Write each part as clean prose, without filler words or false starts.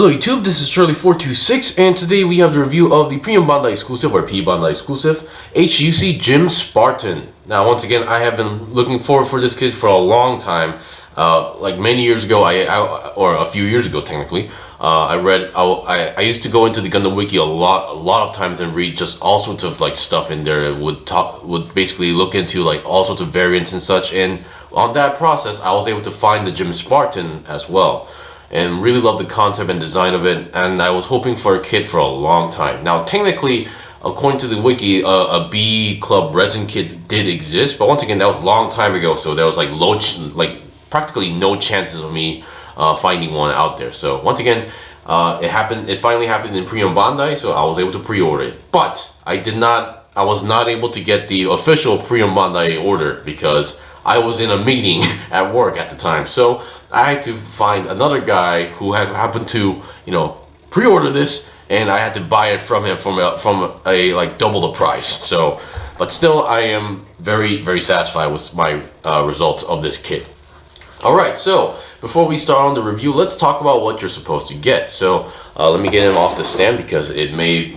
Hello YouTube, this is Charlie426, and today we have the review of the P-Bandai exclusive, or P-Bandai exclusive, HGUC Gym Spartan. Now once again, I have been looking forward for this kit for a long time. Like many years ago, or a few years ago technically, I used to go into the Gundam Wiki a lot of times and read just all sorts of like stuff in there. It would basically look into like all sorts of variants and such, and on that process I was able to find the Gym Spartan as well. And really love the concept and design of it, and I was hoping for a kit for a long time. Now technically, according to the wiki, a B Club resin kit did exist, but once again that was a long time ago, so there was like practically no chances of me finding one out there. So once again, it finally happened in P-Bandai, so I was able to pre-order it. But I was not able to get the official P-Bandai order because I was in a meeting at work at the time, so I had to find another guy who happened to, pre-order this, and I had to buy it from him from a like double the price. So, but still, I am very satisfied with my results of this kit. All right, so before we start on the review, let's talk about what you're supposed to get. So let me get him off the stand because it may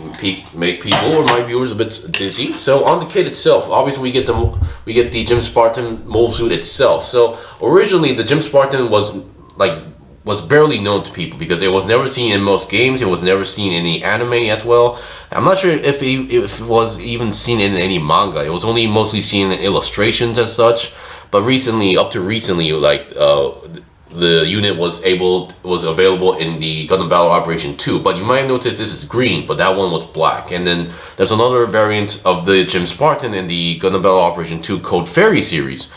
make people or my viewers a bit dizzy. So on the kit itself, obviously we get the Gym Spartan mold suit itself. So originally the Gym Spartan was barely known to people because it was never seen in most games. It was never seen in any anime as well. I'm not sure if it was even seen in any manga. It was only mostly seen in illustrations and such. But recently, up to recently, like the unit was available in the Gundam Battle Operation 2. But you might have noticed this is green, but that one was black. And then there's another variant of the Gym Spartan in the Gundam Battle Operation 2 Code Fairy series.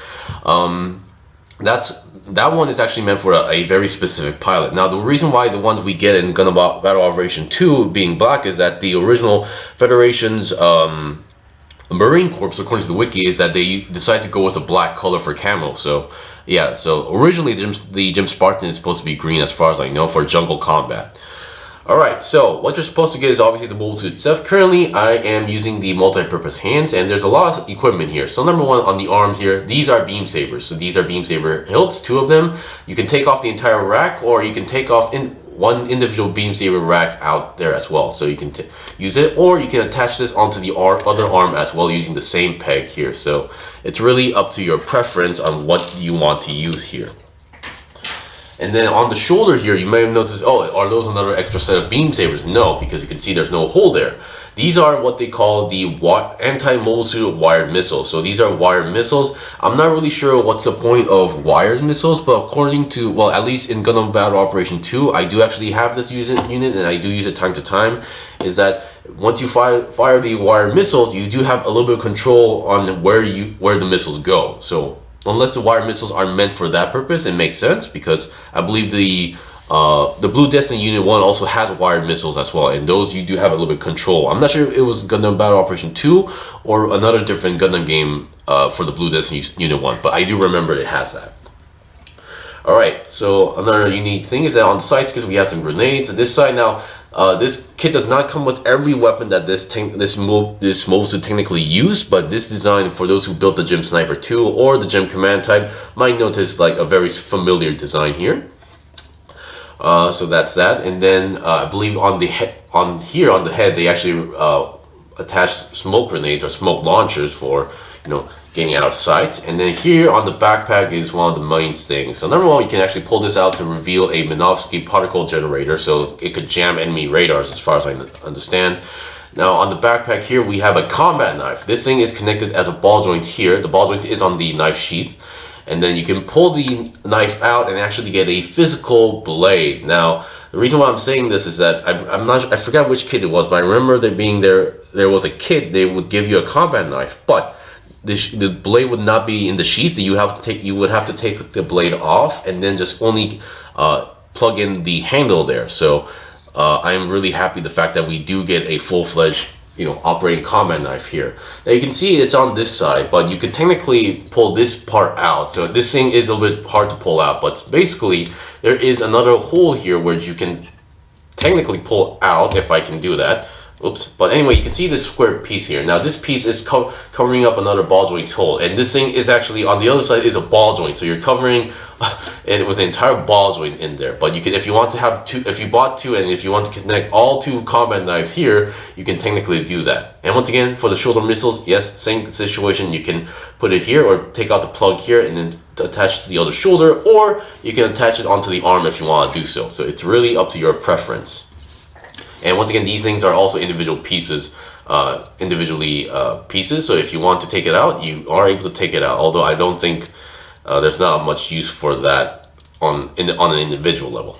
That one is actually meant for a very specific pilot. Now, the reason why the ones we get in Gundam Battle Operation 2 being black is that the original Federation's Marine Corps, according to the wiki, is that they decided to go with a black color for camo. So yeah, so originally the Gym Spartan is supposed to be green as far as I know for jungle combat. Alright, so what you're supposed to get is obviously the mold suit itself. Currently I am using the multi-purpose hands, and there's a lot of equipment here. So number one, on the arms here, these are beam sabers. So these are beam saber hilts, 2 of them. You can take off the entire rack, or you can take off one individual beam saber rack out there as well. So you can use it, or you can attach this onto the other arm as well using the same peg here. So it's really up to your preference on what you want to use here. And then on the shoulder here, you may have noticed, oh, are those another extra set of beam sabers? No, because you can see there's no hole there. These are what they call the anti-mold suit wired missiles. So these are wired missiles. I'm not really sure what's the point of wired missiles, but according to, well, at least in Gundam Battle Operation 2, I do actually have this unit, and I do use it time to time, is that once you fire the wired missiles, you do have a little bit of control on where the missiles go. So unless the wired missiles are meant for that purpose, it makes sense, because I believe the Blue Destiny Unit 1 also has wired missiles as well, and those you do have a little bit of control. I'm not sure if it was Gundam Battle Operation 2 or another different Gundam game for the Blue Destiny Unit 1, but I do remember it has that. Alright, so another unique thing is that on the sides, because we have some grenades. On this side now, this kit does not come with every weapon that this mold suit technically used, but this design, for those who built the Gym Sniper 2 or the Gym Command type, might notice like a very familiar design here. So that's that, and then I believe on the head they actually attach smoke grenades or smoke launchers for getting out of sight. And then here on the backpack is one of the main things. So number one, you can actually pull this out to reveal a Minovsky particle generator, so it could jam enemy radars as far as I understand. Now on the backpack here we have a combat knife. This thing is connected as a ball joint here. The ball joint is on the knife sheath. And then you can pull the knife out and actually get a physical blade. Now, the reason why I'm saying this is that I forgot which kit it was, but I remember there was a kit they would give you a combat knife, but the blade would not be in the sheath. You would have to take the blade off and then just only plug in the handle there. So I am really happy the fact that we do get a full-fledged operating combat knife here. Now you can see it's on this side, but you can technically pull this part out. So this thing is a little bit hard to pull out, but basically there is another hole here where you can technically pull out, if I can do that. Oops. But anyway, you can see this square piece here. Now this piece is covering up another ball joint hole, and this thing is actually on the other side is a ball joint. So you're covering and it was an entire ball joint in there. But you can, if you want to have two, if you bought two, and if you want to connect all two combat knives here, you can technically do that. And once again, for the shoulder missiles, yes, same situation. You can put it here or take out the plug here and then attach to the other shoulder, or you can attach it onto the arm if you want to do so. So it's really up to your preference. And once again, these things are also individual pieces, pieces. So if you want to take it out, you are able to take it out. Although I don't think there's not much use for that on an individual level.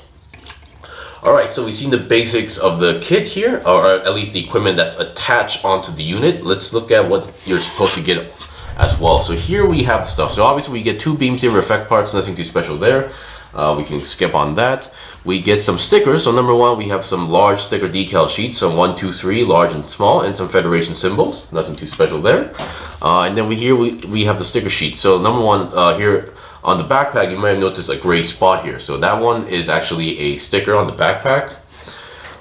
All right, so we've seen the basics of the kit here, or at least the equipment that's attached onto the unit. Let's look at what you're supposed to get as well. So here we have the stuff. So obviously we get two beam saber effect parts, nothing too special there. We can skip on that. We get some stickers. So number one, we have some large sticker decal sheets. So 1, 2, 3, large and small, and some Federation symbols. Nothing too special there. And then we have the sticker sheet. So number one here on the backpack, you might have noticed a gray spot here. So that one is actually a sticker on the backpack.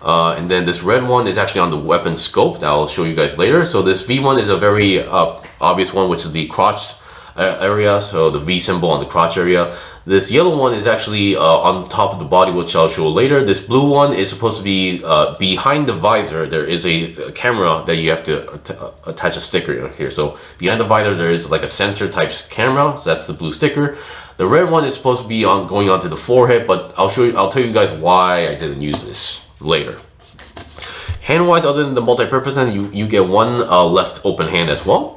And then this red one is actually on the weapon scope that I'll show you guys later. So this V1 is a very obvious one, which is the crotch area. So the V symbol on the crotch area. This yellow one is actually on top of the body, which I'll show later. This blue one is supposed to be behind the visor. There is a camera that you have to attach a sticker here. So behind the visor, there is like a sensor type camera. So that's the blue sticker. The red one is supposed to be going onto the forehead, but I'll tell you guys why I didn't use this later. Hand-wise, other than the multi-purpose hand, you get one left open hand as well.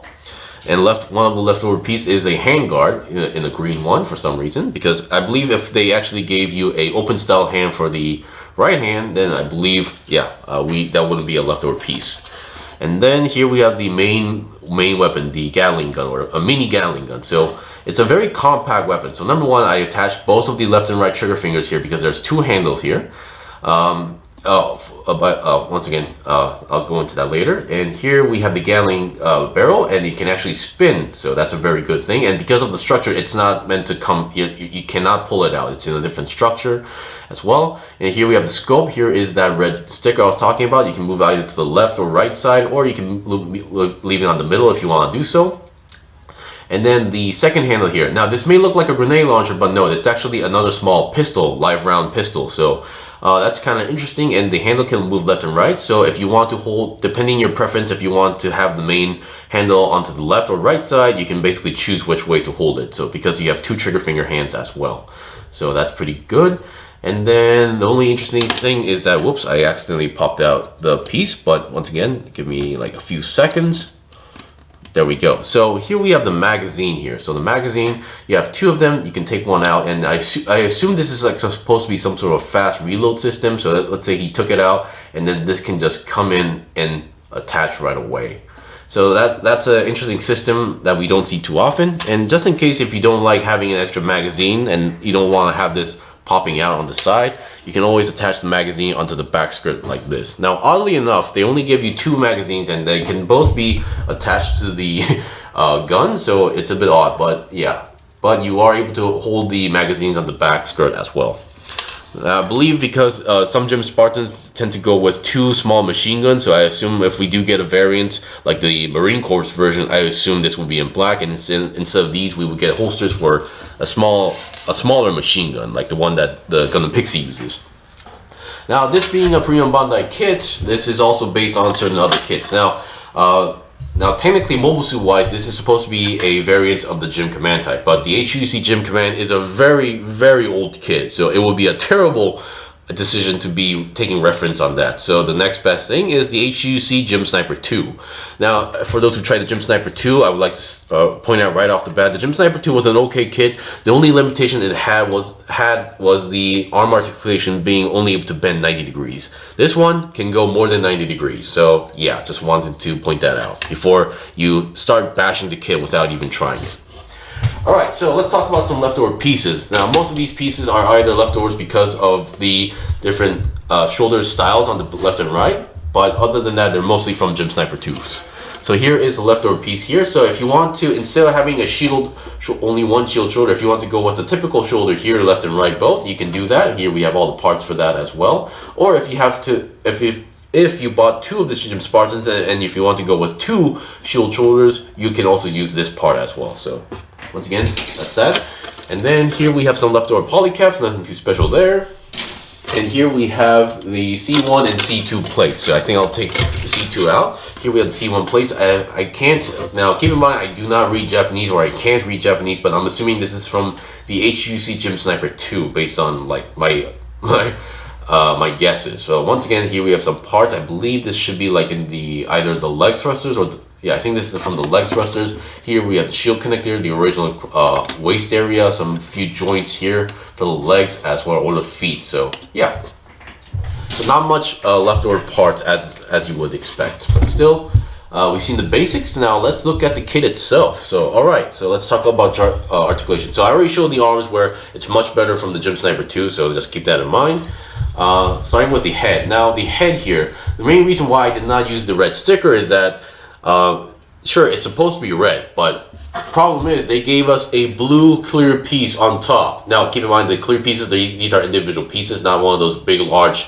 And one of the leftover piece is a hand guard in the green one for some reason, because I believe if they actually gave you a open style hand for the right hand, then I believe, yeah, that wouldn't be a leftover piece. And then here we have the main weapon, the Gatling gun, or a mini Gatling gun. So it's a very compact weapon. So number one, I attached both of the left and right trigger fingers here because there's two handles here. Once again, I'll go into that later. And here we have the Gatling barrel, and it can actually spin, so that's a very good thing. And because of the structure, it's not meant to come, you cannot pull it out. It's in a different structure as well. And here we have the scope. Here is that red sticker I was talking about. You can move either to the left or right side, or you can leave it on the middle if you want to do so. And then the second handle here. Now this may look like a grenade launcher, but no, it's actually another small pistol, live round pistol. So that's kind of interesting, and the handle can move left and right. So if you want to hold, depending on your preference, if you want to have the main handle onto the left or right side, you can basically choose which way to hold it. So because you have two trigger finger hands as well. So that's pretty good. And then the only interesting thing is that, whoops, I accidentally popped out the piece, but once again, give me like a few seconds. There we go. So here we have the magazine here. So the magazine, you have two of them. You can take one out, and I assume this is like supposed to be some sort of fast reload system. So let's say he took it out, and then this can just come in and attach right away. So that's an interesting system that we don't see too often. And just in case if you don't like having an extra magazine and you don't want to have this popping out on the side, you can always attach the magazine onto the back skirt like this. Now, oddly enough, they only give you two magazines, and they can both be attached to the gun, so it's a bit odd, but yeah. But you are able to hold the magazines on the back skirt as well. I believe because some gym Spartans tend to go with two small machine guns, so I assume if we do get a variant like the Marine Corps version, I assume this would be in black, and instead of these, we would get holsters for a smaller machine gun, like the one that the Gundam Pixie uses. Now, this being a premium Bandai kit, this is also based on certain other kits. Now, technically, mobile suit wise, this is supposed to be a variant of the Gym Command type, but the HGUC Gym Command is a very, very old kit, so it would be a terrible decision to be taking reference on that. So the next best thing is the HGUC Gym Sniper 2. Now, for those who tried the Gym Sniper 2, I would like to point out right off the bat, the Gym Sniper 2 was an okay kit. The only limitation it had was the arm articulation being only able to bend 90 degrees. This one can go more than 90 degrees. So yeah, just wanted to point that out before you start bashing the kit without even trying it. Alright, so let's talk about some leftover pieces. Now, most of these pieces are either leftovers because of the different shoulder styles on the left and right, but other than that, they're mostly from Gym Sniper 2s. So here is the leftover piece here. So if you want to, instead of having a shield, only one shield shoulder, if you want to go with the typical shoulder here, left and right both, you can do that. Here we have all the parts for that as well. Or if you have to, if you bought two of the Gym Spartans, and if you want to go with two shield shoulders, you can also use this part as well. So once again, that's that. And then here we have some leftover polycaps, nothing too special there. And here we have the C1 and C2 plates. So I think I'll take the C2 out. Here we have the C1 plates. I can't, now keep in mind, I do not read Japanese, or I can't read Japanese, but I'm assuming this is from the HGUC Gym Sniper 2 based on like my guesses. So once again, here we have some parts. I believe this should be like in the either the leg thrusters or yeah, I think this is from the leg thrusters. Here we have the shield connector, the original waist area, some few joints here for the legs as well, or the feet. So yeah, so not much leftover parts as you would expect, but still we've seen the basics. Now let's look at the kit itself. So all right, so let's talk about articulation. So I already showed the arms where it's much better from the Gym Sniper 2, so just keep that in mind. Starting with the head. Now the head here, the main reason why I did not use the red sticker is that sure, it's supposed to be red, but problem is they gave us a blue clear piece on top. Now keep in mind the clear pieces, these are individual pieces, not one of those big large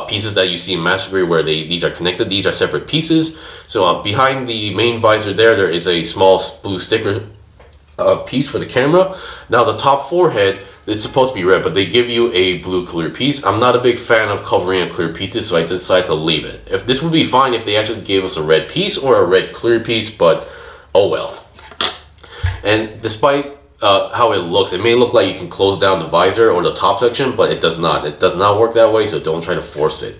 pieces that you see in Master Grade where these are connected. These are separate pieces. So behind the main visor there is a small blue sticker piece for the camera. Now the top forehead, it's supposed to be red, but they give you a blue clear piece. I'm not a big fan of covering up clear pieces, so I decided to leave it. If this would be fine if they actually gave us a red piece or a red clear piece, but oh well. And despite how it looks, it may look like you can close down the visor or the top section, but it does not. It does not work that way, so don't try to force it.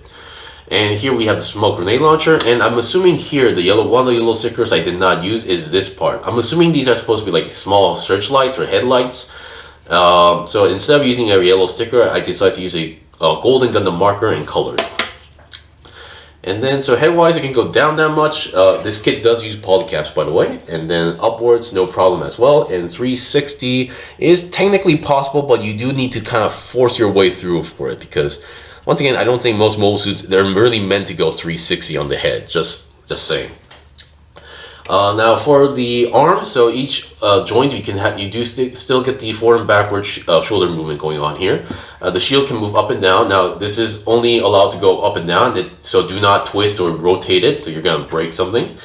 And here we have the smoke grenade launcher, and I'm assuming here the yellow, one of the yellow stickers I did not use is this part. I'm assuming these are supposed to be like small searchlights or headlights. So instead of using a yellow sticker, I decided to use a golden Gundam marker and colored. And then, so head-wise, it can go down that much. This kit does use polycaps, by the way. And then upwards, no problem as well. And 360 is technically possible, but you do need to kind of force your way through for it. Because, once again, I don't think most mobile suits, they're really meant to go 360 on the head. Just saying. Now for the arms, so each joint you do still get the forward and backward shoulder movement going on here. The shield can move up and down. Now this is only allowed to go up and down, so do not twist or rotate it, so you're going to break something.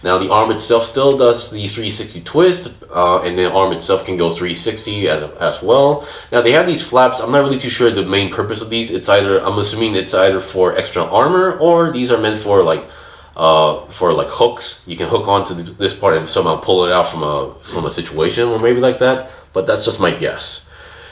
Now the arm itself still does the 360 twist, and the arm itself can go 360 as well. Now they have these flaps. I'm not really too sure the main purpose of these. I'm assuming it's either for extra armor, or these are meant for like hooks. You can hook onto this part and somehow pull it out from a situation or maybe like that, but that's just my guess.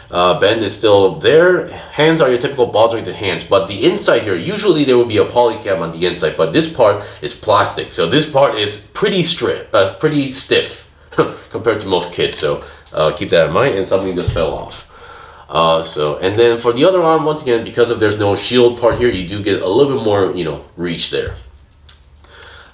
Bend is still there. Hands are your typical ball jointed hands, but the inside here, usually there will be a polycap on the inside, but this part is plastic, so this part is pretty stiff compared to most kits, so keep that in mind. And something just fell off. And then for the other arm, once again, because there's no shield part here, you do get a little bit more reach there.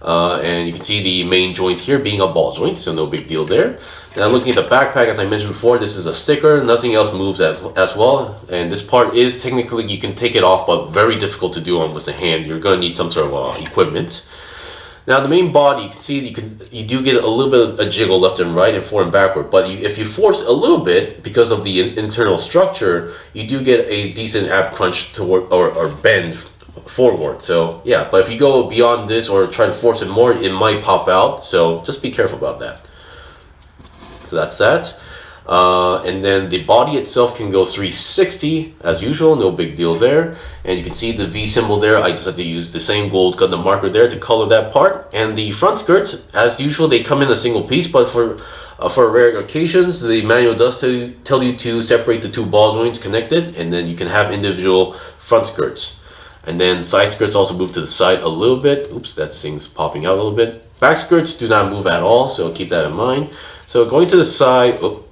And you can see the main joint here being a ball joint, so no big deal there. Now looking at the backpack, as I mentioned before, this is a sticker. Nothing else moves as well. And this part is technically, you can take it off, but very difficult to do on with the hand. You're going to need some sort of equipment. Now the main body, you can see you do get a little bit of a jiggle left and right and forward and backward. But if you force a little bit, because of the internal structure, you do get a decent ab crunch toward or bend forward. So yeah, but if you go beyond this or try to force it more, it might pop out, so just be careful about that. So that's that. And then the body itself can go 360 as usual, no big deal there. And you can see the V symbol there. I just had to use the same gold Gundam marker there to color that part. And the front skirts, as usual, they come in a single piece, but for rare occasions, the manual does tell you to separate the two ball joints connected, and then you can have individual front skirts. And then side skirts also move to the side a little bit. Oops, that thing's popping out a little bit. Back skirts do not move at all, so keep that in mind. So going to the side, oh,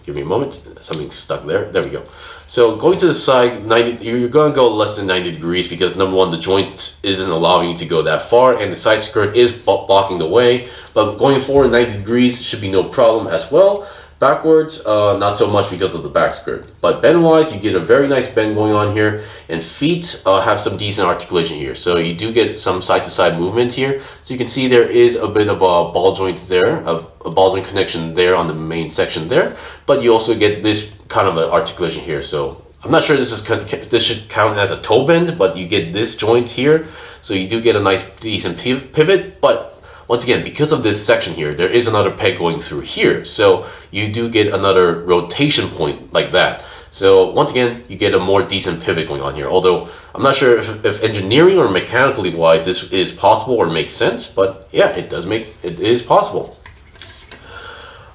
give me a moment, something's stuck there. There we go. So going to the side, you're going to go less than 90 degrees because number one, the joint isn't allowing you to go that far, and the side skirt is blocking the way. But going forward 90 degrees should be no problem as well. Backwards, not so much because of the back skirt. But bend-wise, you get a very nice bend going on here. And feet have some decent articulation here. So you do get some side-to-side movement here. So you can see there is a bit of a ball joint there, a ball joint connection there on the main section there. But you also get this kind of an articulation here. So I'm not sure this should count as a toe bend, but you get this joint here. So you do get a nice, decent pivot. But once again, because of this section here, there is another peg going through here. So you do get another rotation point like that. So once again, you get a more decent pivot going on here. Although I'm not sure if engineering or mechanically wise this is possible or makes sense, but yeah, it is possible.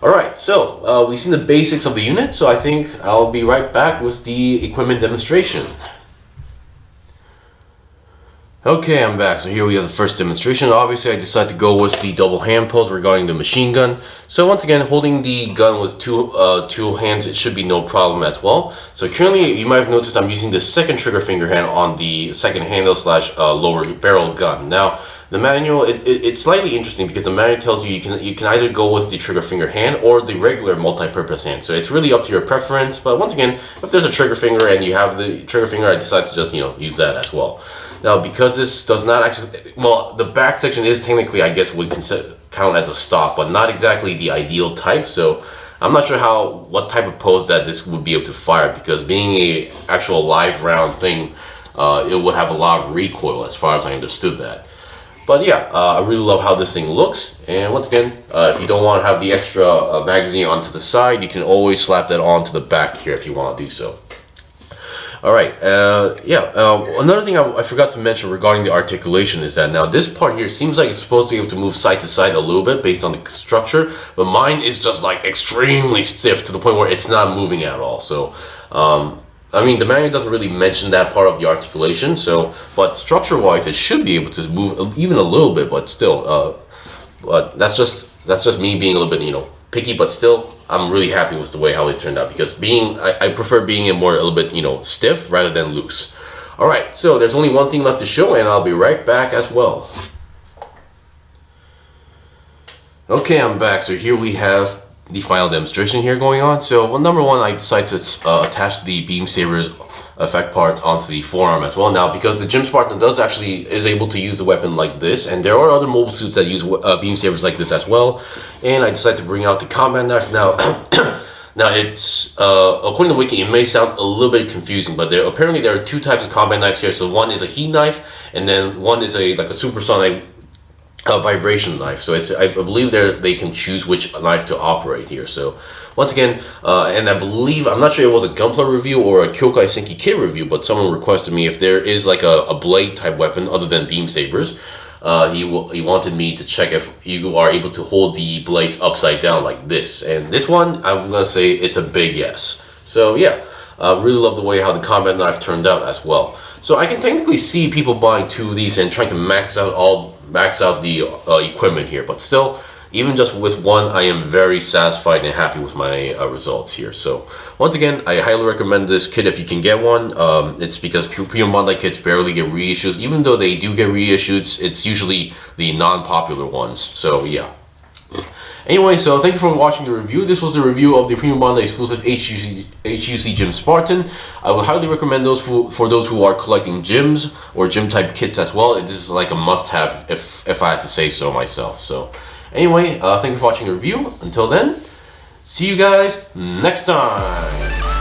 Alright, so we've seen the basics of the unit, so I think I'll be right back with the equipment demonstration. Okay, I'm back. So here we have the first demonstration. Obviously, I decided to go with the double hand pose regarding the machine gun. So once again, holding the gun with two hands, it should be no problem as well. So currently, you might have noticed I'm using the second trigger finger hand on the second handle / lower barrel gun. Now, the manual, it's slightly interesting because the manual tells you you can either go with the trigger finger hand or the regular multi-purpose hand. So it's really up to your preference. But once again, if there's a trigger finger and you have the trigger finger, I decided to just use that as well. Now, because this does not actually, well, the back section is technically, I guess, would count as a stock, but not exactly the ideal type. So I'm not sure what type of pose that this would be able to fire, because being a actual live round thing, it would have a lot of recoil as far as I understood that. But yeah, I really love how this thing looks. And once again, if you don't want to have the extra magazine onto the side, you can always slap that onto the back here if you want to do so. Alright, another thing I forgot to mention regarding the articulation is that now this part here seems like it's supposed to be able to move side to side a little bit based on the structure, but mine is just like extremely stiff to the point where it's not moving at all. So, I mean, the manual doesn't really mention that part of the articulation, so, but structure-wise, it should be able to move even a little bit, but still, but that's just me being a little bit, picky, but still, I'm really happy with the way how it turned out, because I prefer being a little bit, stiff rather than loose. Alright, so there's only one thing left to show, and I'll be right back as well. Okay, I'm back. So here we have the final demonstration here going on. So, well, number one, I decided to attach the Beam Saber's effect parts onto the forearm as well. Now, because the Gym Spartan is able to use the weapon like this, and there are other mobile suits that use Beam Sabers like this as well, and I decided to bring out the combat knife. Now, now it's, according to Wiki, it may sound a little bit confusing, but apparently there are two types of combat knives here. So one is a heat knife, and then one is like a supersonic vibration knife. So I believe they can choose which knife to operate here. So once again, and I believe, I'm not sure it was a Gunpla review or a Kyokai Senki kit review, but someone requested me if there is like a blade type weapon other than beam sabers. He wanted me to check if you are able to hold the blades upside down like this. And this one, I'm gonna say it's a big yes. So yeah, I really love the way how the combat knife turned out as well. So I can technically see people buying two of these and trying to max out the equipment here, but still, even just with one, I am very satisfied and happy with my results here. So once again, I highly recommend this kit if you can get one. It's because P-Bandai kits barely get reissues. Even though they do get reissues, it's usually the non-popular ones. So yeah. Anyway, so thank you for watching the review. This was the review of the P-Bandai exclusive HGUC Gym Spartan. I would highly recommend those for those who are collecting gyms or gym type kits as well. This is like a must-have if I had to say so myself. So anyway, thank you for watching the review. Until then, see you guys next time.